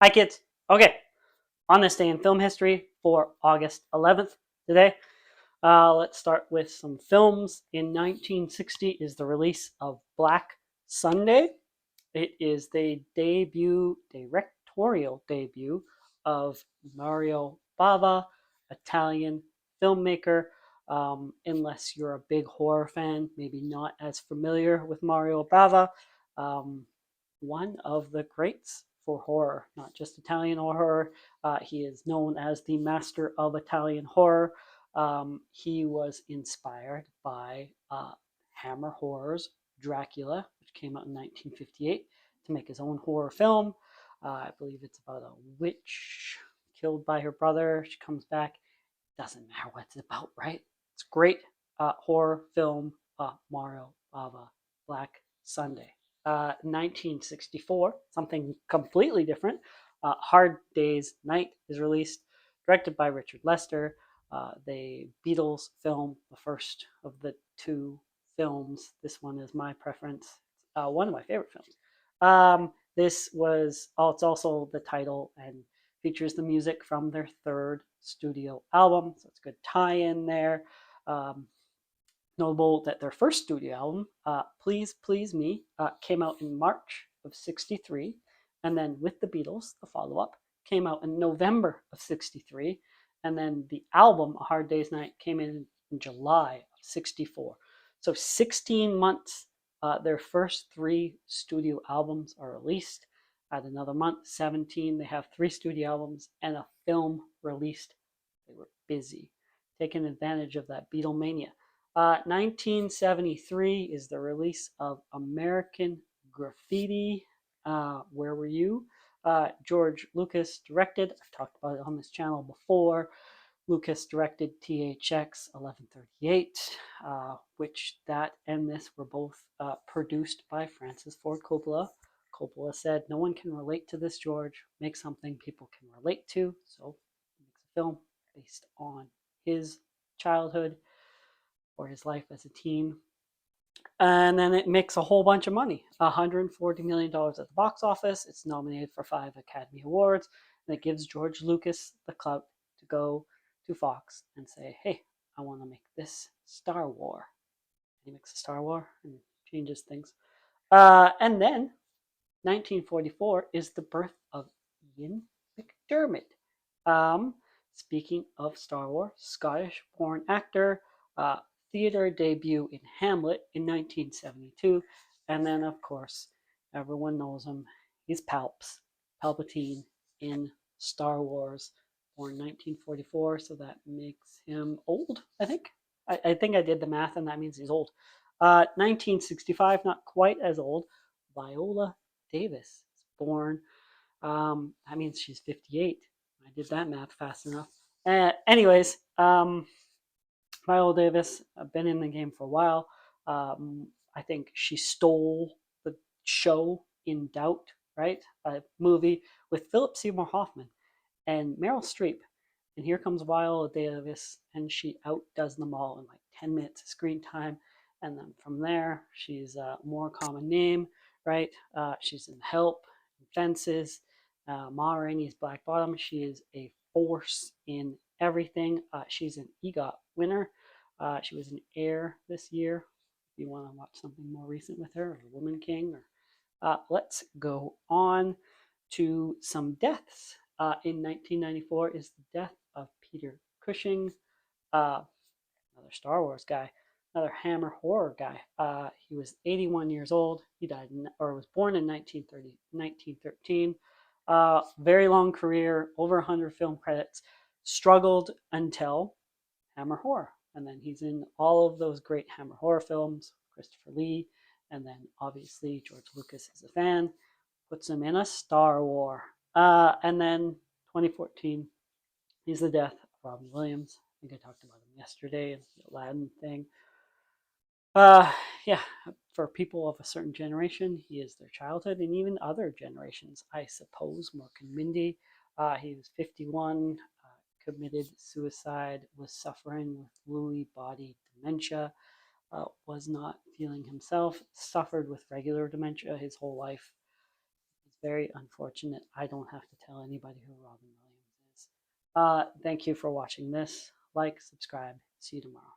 Hi, kids. Okay, on this day in film history for August 11th today, let's start with some films. In 1960 is the release of Black Sunday. It is the directorial debut of Mario Bava, Italian filmmaker. Unless you're a big horror fan, maybe not as familiar with Mario Bava. Um, One of the greats for horror, not just Italian horror. He is known as the master of Italian horror. He was inspired by Hammer Horror's Dracula, which came out in 1958, to make his own horror film. I believe it's about a witch killed by her brother. She comes back. Doesn't matter what it's about, right? It's a great horror film, Mario Bava, Black Sunday. 1964, something completely different. Hard Day's Night is released, directed by Richard Lester. The Beatles film, the first of the two films. This one is my preference. One of my favorite films. This was, it's also the title and features the music from their third studio album, so it's a good tie-in there. Um, Notable that their first studio album, Please Please Me, came out in March of 63, and then With the Beatles, the follow-up, came out in November of 63, and then the album, A Hard Day's Night, came in July of 64. So 16 months, their first three studio albums are released. Add another month, 17, they have three studio albums and a film released. They were busy, taking advantage of that Beatlemania. 1973 is the release of American Graffiti. Where Were You? George Lucas directed. I've talked about it on this channel before. Lucas directed THX 1138, which that and this were both produced by Francis Ford Coppola. Coppola said, "No one can relate to this, George. Make something people can relate to." So he makes a film based on his childhood or his life as a teen. And then it makes a whole bunch of money, $140 million at the box office. It's nominated for 5 Academy Awards, and it gives George Lucas the clout to go to Fox and say, hey, I want to make this Star Wars. He makes a Star Wars and changes things. And then 1944 is the birth of Ian McDiarmid. Um, Speaking of Star Wars, Scottish born actor, theater debut in Hamlet in 1972. And then, of course, everyone knows him. He's Palpatine in Star Wars, born 1944. So that makes him old, I think. I think I did the math, and that means he's old. 1965, not quite as old. Viola Davis is born. That means she's 58. I did that math fast enough. Anyways, Viola Davis, I've been in the game for a while. I think she stole the show In Doubt, right? A movie with Philip Seymour Hoffman and Meryl Streep. And here comes Viola Davis, and she outdoes them all in like 10 minutes of screen time. And then from there, she's a more common name, right? She's in Help, in Fences, Ma Rainey's Black Bottom. She is a force in everything. She's an EGOT winner. She was an Air this year. If you want to watch something more recent with her, or Woman King, or let's go on to some deaths. In 1994 is the death of Peter Cushing, another Star Wars guy, another Hammer horror guy. He was 81 years old. He died or was born in 1913. Very long career, over 100 film credits. Struggled until Hammer horror, and then he's in all of those great Hammer horror films. Christopher Lee, and then obviously George Lucas is a fan, puts him in a Star War. And then 2014 is the death of Robin Williams. I think I talked about him yesterday in the Aladdin thing. Yeah, for people of a certain generation, he is their childhood, and even other generations, I suppose. Mork and Mindy, he was 51, committed suicide, was suffering with Lewy body dementia, was not feeling himself, suffered with regular dementia his whole life. Very unfortunate. I don't have to tell anybody who Robin Williams is. Thank you for watching this. Like, subscribe. See you tomorrow.